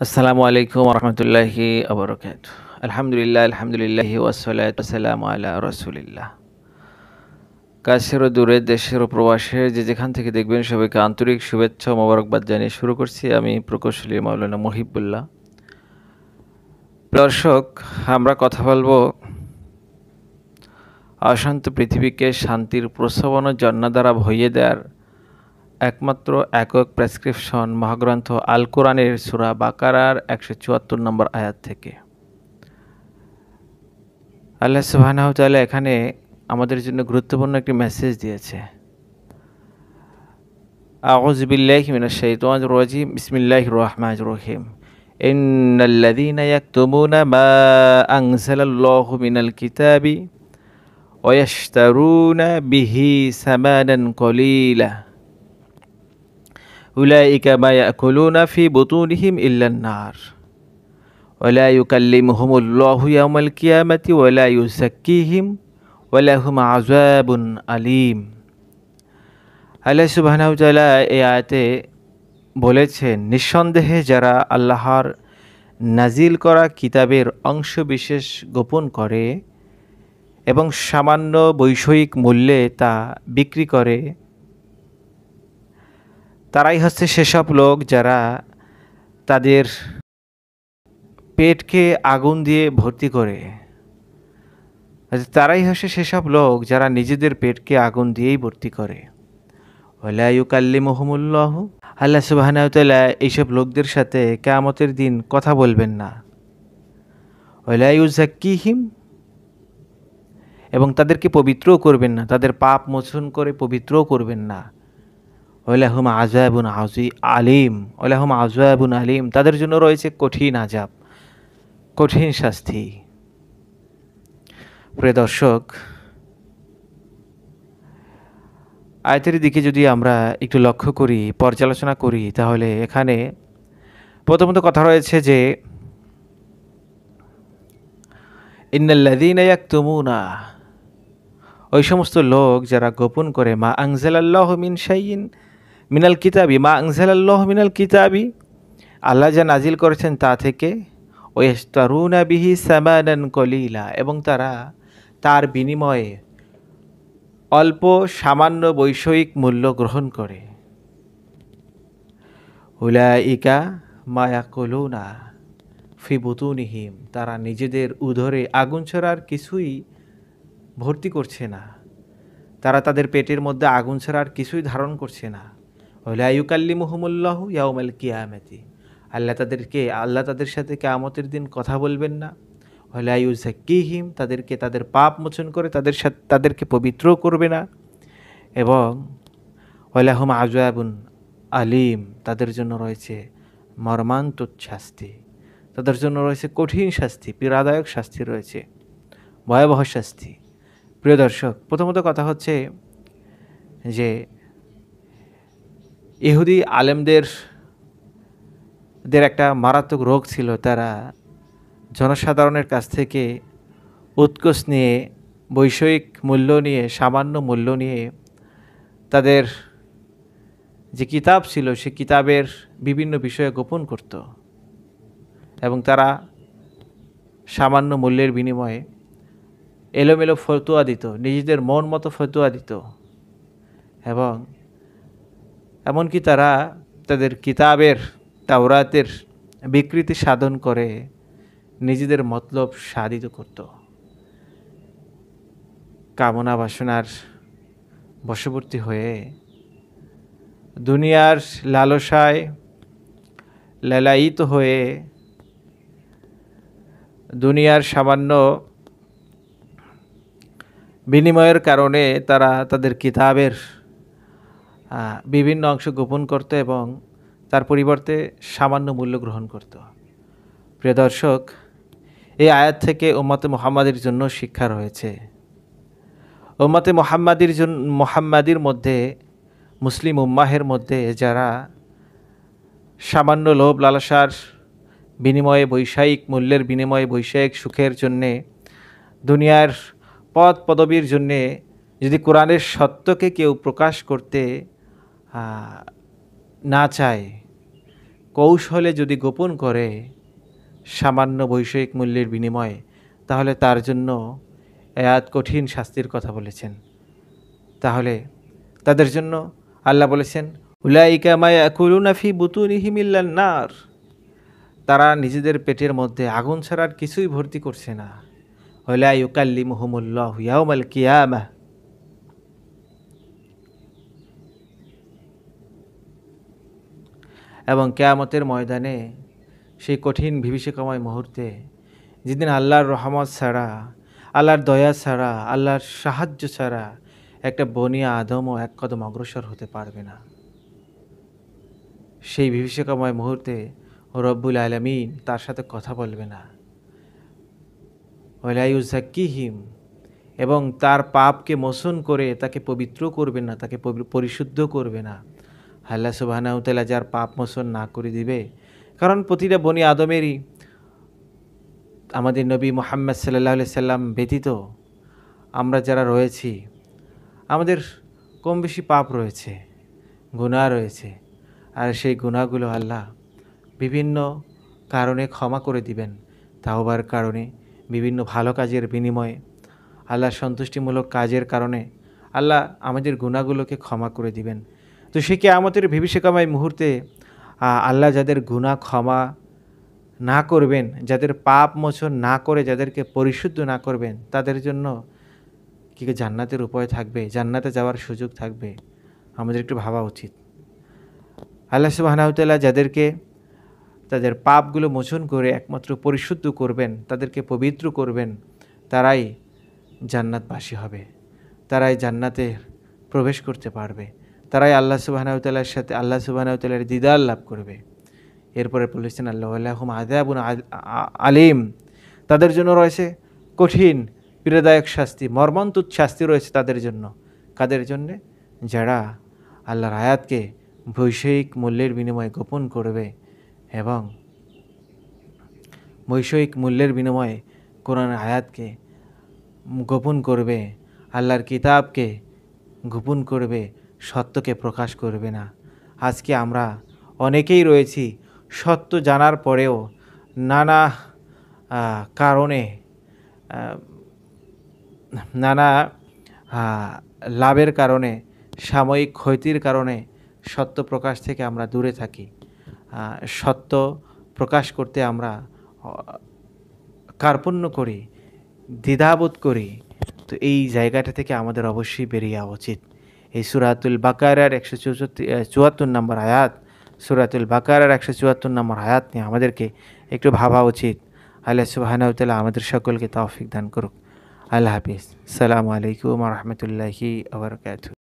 আসসালামু আলাইকুম রহমতুল্লাহি আবরকাত। আলহামদুলিল্লাহ ওয়াসসালাতু ওয়াসসালামু আলা রাসূলিল্লাহ। কাছের ও দূরে, দেশের ও প্রবাসে যে যেখান থেকে দেখবেন সবাইকে আন্তরিক শুভেচ্ছা ও মোবারকবাদ জানিয়ে শুরু করছি আমি প্রকৌশলী মাওলানা মুহিবুল্লাহ। দর্শক, আমরা কথা বলবো অশান্ত পৃথিবীকে শান্তির প্রস্রবণ ও জান্নাত দ্বারা ভরিয়ে দেওয়ার একমাত্র একক প্রেসক্রিপশন মহাগ্রন্থ আল কোরআনের সূরা বাকারার 174 নম্বর আয়াত থেকে। আল্লাহ সুবহানাহু ওয়া তাআলা এখানে আমাদের জন্য গুরুত্বপূর্ণ একটি মেসেজ দিয়েছে। আউযু বিল্লাহি মিনাশ শাইতানির রাজিম। বিসমিল্লাহির রহমানির রহিম। ইন্নাল্লাযীনা ইয়াকতুমুনা মা আনজালাল্লাহু মিনাল কিতাবি ওয়া ইয়াশতারুনা বিহি সামানান কলিলা উলাইকা মা ইয়াকুলুনা ফি বুতুনিহিম ইল্লান নার ওয়া লা ইউকাল্লিমুহুমুল্লাহু ইয়াওমাল কিয়ামাতি ওয়া লা ইউযাক্কিহিম ওয়া লাহুম আযাবুন আলীম। আল্লাহ সুবহানাহু ওয়া তাআলা এই আয়াতে বলেছেন, নিঃসন্দেহে যারা আল্লাহর নাজিল করা কিতাবের অংশ বিশেষ গোপন করে এবং সামান্য বৈষয়িক মূল্যে তা বিক্রি করে, তারাই হচ্ছে সেসব লোক যারা তাদের পেটকে আগুন দিয়ে ভর্তি করে। তারাই হচ্ছে সেসব লোক যারা নিজেদের পেটকে আগুন দিয়েই ভর্তি করে। ওয়ালা ইউকাল্লিমুহুমুল্লাহ, আল্লাহ সুবহানাহু ওয়া তাআলা এইসব লোকদের সাথে কিয়ামতের দিন কথা বলবেন না। ওয়ালা ইউযাক্কিহিম, এবং তাদেরকে পবিত্রও করবেন না, তাদের পাপ মোচন করে পবিত্রও করবেন না। ওয়ালাহুম আযাবুন আলীম, ওয়ালাহুম আযাবুন আলীম, তাদের জন্য রয়েছে কঠিন আযাব, কঠিন শাস্তি। প্রিয় দর্শক, আয়াতের দিকে যদি আমরা একটু লক্ষ্য করি, পর্যালোচনা করি, তাহলে এখানে প্রথমত কথা রয়েছে যে ইন্নাল্লাযীনা ইয়াকতুমুনা, ওই সমস্ত লোক যারা গোপন করে মা আনজালাল্লাহু মিন শাইইন মিনাল কিতাবি, মা আনজালাল্লাহু মিনাল কিতাবি, আল্লাহ যা নাজিল করেছেন তা থেকে, ওয়াস্তারুনা বিহি সামানান কলিলা, এবং তারা তার বিনিময়ে অল্প সামান্য বৈষয়িক মূল্য গ্রহণ করে। উলাইকা মা ইয়াকুলুনা ফি বুতুনিহিম, তারা নিজেদের উদরে আগুন ছাড়ার কিছুই ভর্তি করছে না, তারা তাদের পেটের মধ্যে আগুন ছাড়ার কিছুই ধারণ করছে না। ওয়ালা ইউকাল্লিমুহুমুল্লাহু ইয়াওমাল কিয়ামাতি, আল্লাহ তাদের সাথে কিয়ামতের দিন কথা বলবেন না। ওয়ালা ইউযাক্কিহিম, তাদেরকে তাদের পাপ মোচন করে তাদেরকে পবিত্রও করবে না। এবং ওয়ালাহুম আযাবুন আলীম, তাদের জন্য রয়েছে মর্মান্তিক শাস্তি, তাদের জন্য রয়েছে কঠিন শাস্তি, পীড়াদায়ক শাস্তি রয়েছে, ভয়াবহ শাস্তি। প্রিয় দর্শক, প্রথমত কথা হচ্ছে যে ইহুদি আলেমদের একটা মারাত্মক রোগ ছিল। তারা জনসাধারণের কাছ থেকে উৎকোচ নিয়ে, বৈষয়িক মূল্য নিয়ে, সামান্য মূল্য নিয়ে তাদের যে কিতাব ছিল সে কিতাবের বিভিন্ন বিষয়ে গোপন করত, এবং তারা সামান্য মূল্যের বিনিময়ে এলোমেলো ফতোয়া দিত, নিজেদের মন মতো ফতোয়া দিত, এবং এমনকি তারা তাদের কিতাবের, তাওরাতের বিকৃতি সাধন করে নিজেদের মতলব সাধিত করত। কামনা বাসনার বশবর্তী হয়ে দুনিয়ার লালসায় লালায়িত হয়ে, দুনিয়ার সামান্য বিনিময়ের কারণে তারা তাদের কিতাবের বিভিন্ন অংশ গোপন করত এবং তার পরিবর্তে সামান্য মূল্য গ্রহণ করত। প্রিয় দর্শক, এই আয়াত থেকে উম্মতে মুহাম্মাদের জন্য শিক্ষা রয়েছে। উম্মতে মুহাম্মাদির মধ্যে, মুসলিম উম্মাহের মধ্যে যারা সামান্য লোভ লালসার বিনিময়ে, বৈষয়িক মূল্যের বিনিময়ে, বৈষয়িক সুখের জন্যে, দুনিয়ার পদ পদবীর জন্যে যদি কোরআনের সত্যকে কেউ প্রকাশ করতে না চায়, কৌশলে যদি গোপন করে সামান্য বৈষয়িক মূল্যের বিনিময়ে, তাহলে তার জন্য আয়াত কঠিন শাস্তির কথা বলেছেন। তাহলে তাদের জন্য আল্লাহ বলেছেন, উলাইকা মা ইয়াকুলুনা ফি বুতুনিহিম ইল্লান নার, তারা নিজেদের পেটের মধ্যে আগুন ছাড়া আর কিছুই ভর্তি করছে না। ওয়ালা ইউকাল্লিমুহুমুল্লাহু ইয়াউমাল কিয়ামাহ, এবং কিয়ামতের ময়দানে সেই কঠিন বিভীষিকাময় মুহূর্তে, যেদিন আল্লাহর রহমত ছাড়া, আল্লাহর দয়া ছাড়া, আল্লাহর সাহায্য ছাড়া একটা বনি আদমও এক কদম অগ্রসর হতে পারবে না। সেই বিভীষিকাময় মুহূর্তে রব্বুল আলামিন তার সাথে কথা বলবে না। ওয়ালা ইউযাক্কিহিম, এবং তার পাপকে মোচন করে তাকে পবিত্র করবে না, তাকে পরিশুদ্ধ করবে না। আল্লাহ সুবহানাহু ওয়া তাআলা যার পাপ মোচন না করে দিবে, কারণ প্রতিটা বনি আদমেরই আমাদের নবী মুহাম্মদ সাল্লাল্লাহু আলাইহি সাল্লাম ব্যতীত আমরা যারা রয়েছি, আমাদের কম বেশি পাপ রয়েছে, গুনাহ রয়েছে। আর সেই গুনাহগুলো আল্লাহ বিভিন্ন কারণে ক্ষমা করে দিবেন। তাওবার কারণে, বিভিন্ন ভালো কাজের বিনিময়ে, আল্লাহর সন্তুষ্টিমূলক কাজের কারণে আল্লাহ আমাদের গুনাহগুলোকে ক্ষমা করে দিবেন। তো সে কিয়ামতের বিভীষিকাময় মুহূর্তে আল্লাহ যাদের গুনাহ ক্ষমা না করবেন, যাদের পাপ মোচন না করে যাদেরকে পরিশুদ্ধ না করবেন, তাদের জন্য কি জান্নাতের উপায় থাকবে, জান্নাতে যাওয়ার সুযোগ থাকবে? আমাদের একটু ভাবা উচিত। আল্লাহ সুবহানাহু ওয়া তাআলা যাদেরকে তাদের পাপগুলো মোচন করে একমাত্র পরিশুদ্ধ করবেন, তাদেরকে পবিত্র করবেন, তারাই জান্নাতবাসী হবে, তারাই জান্নাতে প্রবেশ করতে পারবে, তারাই আল্লাহ সুবহানাহু ওয়া তাআলার সাথে আল্লাহ সুবহানাহু ওয়া তাআলার দিদার লাভ করবে। এরপরে বলেছেন আল্লাহ ওয়ালাহুম আযাবুন আলিম, তাদের জন্য রয়েছে কঠিন পীড়াদায়ক শাস্তি, মর্মন্তুদ শাস্তি রয়েছে তাদের জন্য। কাদের জন্যে? যারা আল্লাহর আয়াতকে বৈষয়িক মূল্যের বিনিময়ে গোপন করবে এবং বৈষয়িক মূল্যের বিনিময়ে কোরআনের আয়াতকে গোপন করবে, আল্লাহর কিতাবকে গোপন করবে, সত্যকে প্রকাশ করবে না। আজকে আমরা অনেকেই রয়েছি সত্য জানার পরেও নানা কারণে, নানা লাভের কারণে, সাময়িক ক্ষতির কারণে সত্য প্রকাশ থেকে আমরা দূরে থাকি। সত্য প্রকাশ করতে আমরা কার্পণ্য করি, দ্বিধাবোধ করি। তো এই জায়গাটা থেকে আমাদের অবশ্যই বেরিয়ে যাওয়া উচিত। এই সূরাতুল বাকারার 174 নম্বর আয়াত, সূরাতুল বাকারার 174 নম্বর আয়াত নিয়ে আমাদেরকে একটু ভাবা উচিত। আল্লাহ সুবহানাহু ওয়া তাআলা আমাদের সকলকে তৌফিক দান করুক। আল্লাহ হাফিজ। আসসালামু আলাইকুম ওয়া রাহমাতুল্লাহি ওয়া বারাকাতুহু।